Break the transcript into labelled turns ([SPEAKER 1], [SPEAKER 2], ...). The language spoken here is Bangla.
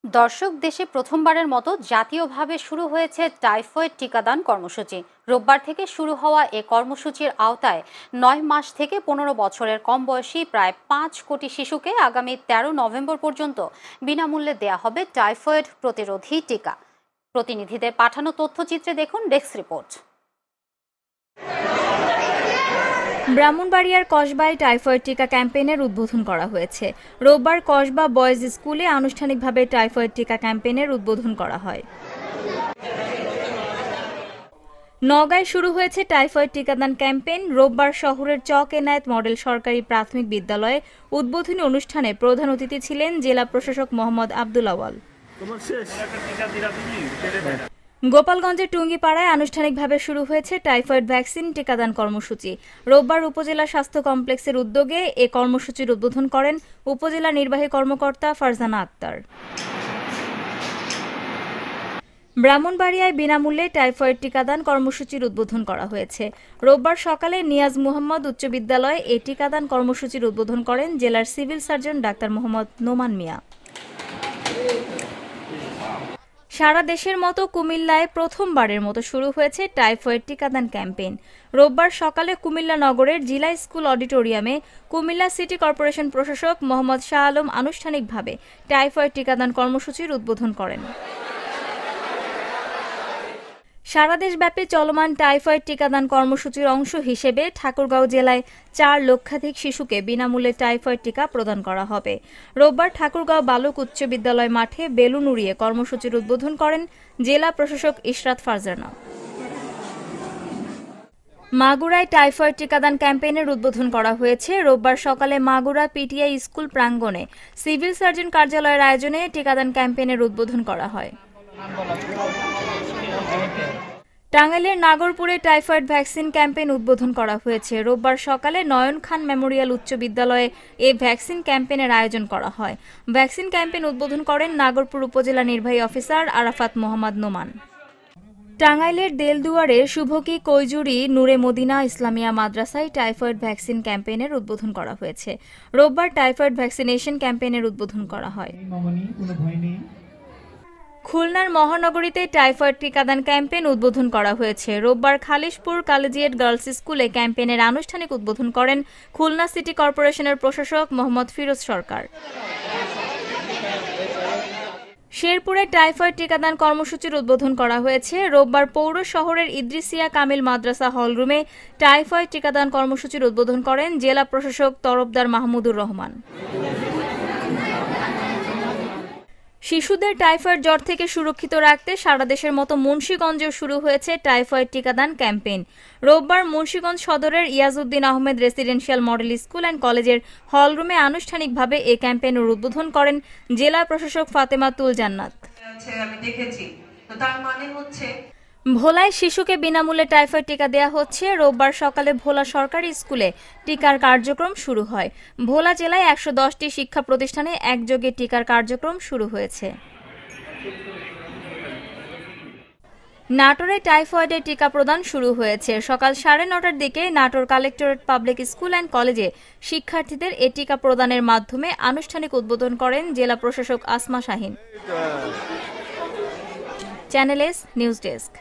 [SPEAKER 1] দর্শক, দেশে প্রথমবারের মতো জাতীয়ভাবে শুরু হয়েছে টাইফয়েড টিকাদান কর্মসূচি। রোববার থেকে শুরু হওয়া এ কর্মসূচির আওতায় ৯ মাস থেকে ১৫ বছরের কম বয়সী প্রায় ৫ কোটি শিশুকে আগামী ১৩ নভেম্বর পর্যন্ত বিনামূল্যে দেয়া হবে টাইফয়েড প্রতিরোধী টিকা। প্রতিনিধিদের পাঠানো তথ্যচিত্রে দেখুন ডেস্ক রিপোর্ট।
[SPEAKER 2] ব্রাহ্মণবাড়িয়ার কসবায় টাইফয়েড টিকা ক্যাম্পেইনের উদ্বোধন করা হয়েছে। রোববার কসবা বয়েজ স্কুলে আনুষ্ঠানিকভাবে টাইফয়েড টিকা ক্যাম্পেইনের উদ্বোধন করা হয়। নওগাঁয় শুরু হয়েছে টাইফয়েড টিকাদান ক্যাম্পেইন। রোববার শহরের চক এনায়েত মডেল সরকারি প্রাথমিক বিদ্যালয়ে উদ্বোধনী অনুষ্ঠানে প্রধান অতিথি ছিলেন জেলা প্রশাসক মোহাম্মদ আব্দুল আওয়াল। গোপালগঞ্জের টুঙ্গিপাড়ায় আনুষ্ঠানিকভাবে শুরু হয়েছে টাইফয়েড ভ্যাকসিন টিকাদান কর্মসূচি। রোববার উপজেলা স্বাস্থ্য কমপ্লেক্সের উদ্যোগে এ কর্মসূচির উদ্বোধন করেন উপজেলা নির্বাহী কর্মকর্তা ফারজানা আক্তার। ব্রাহ্মণবাড়িয়ায় বিনামূল্যে টাইফয়েড টিকাদান কর্মসূচির উদ্বোধন করা হয়েছে। রোববার সকালে নিয়াজ মুহাম্মদ উচ্চ বিদ্যালয়ে এই টিকাদান কর্মসূচির উদ্বোধন করেন জেলার civil surgeon doctor Mohammad Noman Mia. সারা দেশের মতো কুমিল্লায় প্রথমবারের মতো শুরু হয়েছে টাইফয়েড টিকাদান ক্যাম্পেইন। রোববার সকালে কুমিল্লা নগরের জিলা স্কুল অডিটোরিয়ামে কুমিল্লা সিটি কর্পোরেশন প্রশাসক মোহাম্মদ শাহ আলম আনুষ্ঠানিকভাবে টাইফয়েড টিকাদান কর্মসূচির উদ্বোধন করেন। সারা দেশব্যাপী চলমান টাইফয়েড টিকাদান কর্মসূচির অংশ হিসেবে ঠাকুরগাঁও জেলায় ৪ লক্ষাধিক শিশুকে বিনামূল্যে টাইফয়েড টিকা প্রদান করা হবে। রোববার ঠাকুরগাঁও বালক উচ্চ বিদ্যালয় মাঠে বেলুন উড়িয়ে কর্মসূচির উদ্বোধন করেন জেলা প্রশাসক ইশরাত ফারজানা। মাগুরায় টাইফয়েড টিকাদান ক্যাম্পেইনের উদ্বোধন করা হয়েছে। রোববার সকালে মাগুরা পিটিআই স্কুল প্রাঙ্গণে সিভিল সার্জন কার্যালয়ের আয়োজনে টিকাদান ক্যাম্পেইনের উদ্বোধন করা হয়। টাঙ্গাইলের নাগরপুরে টাইফয়েড ভ্যাকসিন ক্যাম্পেইন উদ্বোধন করা হয়েছে। রোববার সকালে নয়ন খান মেমোরিয়াল উচ্চ বিদ্যালয়ে এই ভ্যাকসিন ক্যাম্পেইনের আয়োজন করা হয়। ভ্যাকসিন ক্যাম্পেইন উদ্বোধন করেন নাগরপুর উপজেলা নির্বাহী অফিসার আরাফাত মোহাম্মদ নোমান। টাঙ্গাইলের দেলদুয়ারে শুভকি কৈজুরি নূরে মদিনা ইসলামিয়া মাদ্রাসায় টাইফয়েড ভ্যাকসিন ক্যাম্পেইনের উদ্বোধন করা হয়েছে। রোববার টাইফয়েড ভ্যাকসিনেশন ক্যাম্পেইনের উদ্বোধন করা হয়। খুলনার মহানগরীতে টাইফয়েড টিকাদান ক্যাম্পেইন উদ্বোধন করা হয়েছে। রোববার খালিশপুর কলেজিয়েট গার্লস স্কুলে ক্যাম্পেইনের আনুষ্ঠানিক উদ্বোধন করেন খুলনা সিটি কর্পোরেশনের প্রশাসক মোহাম্মদ ফিরোজ সরকার। শেরপুরে টাইফয়েড টিকাদান কর্মসূচির উদ্বোধন করা হয়েছে। রোববার পৌর শহরের ইদ্রিসিয়া কামিল মাদ্রাসা হলরুমে টাইফয়েড টিকাদান কর্মসূচির উদ্বোধন করেন জেলা প্রশাসক তরফদার মাহমুদুর রহমান। শিশুদের টাইফয়েড জ্বর থেকে সুরক্ষিত রাখতে সারা দেশের মতো মুন্সিগঞ্জেও শুরু হয়েছে টাইফয়েড টিকাদান ক্যাম্পেইন। রোববার মুন্সিগঞ্জ সদরের Iajuddin Ahmed residential model school and কলেজের হলরুমে আনুষ্ঠানিকভাবে এই ক্যাম্পেইনের উদ্বোধন করেন জেলা প্রশাসক ফাতেমাতুল জান্নাত। ভোলায় শিশুকে বিনামূল্যে টাইফয়েড টিকা দেয়া হচ্ছে। রোববার সকালে ভোলা সরকারি স্কুলে টিকার কার্যক্রম শুরু হয়। ভোলা জেলায় ১১০টি শিক্ষা প্রতিষ্ঠানে একযোগে টিকার কার্যক্রম শুরু হয়েছে। নাটোরে টাইফয়েডের টিকা প্রদান শুরু হয়েছে। সকাল ৯:৩০টার দিকে Natore collectorate public school and কলেজে শিক্ষার্থীদের এ টিকা প্রদানের মাধ্যমে আনুষ্ঠানিক উদ্বোধন করেন জেলা প্রশাসক Asma Shaheen. Channel S news desk.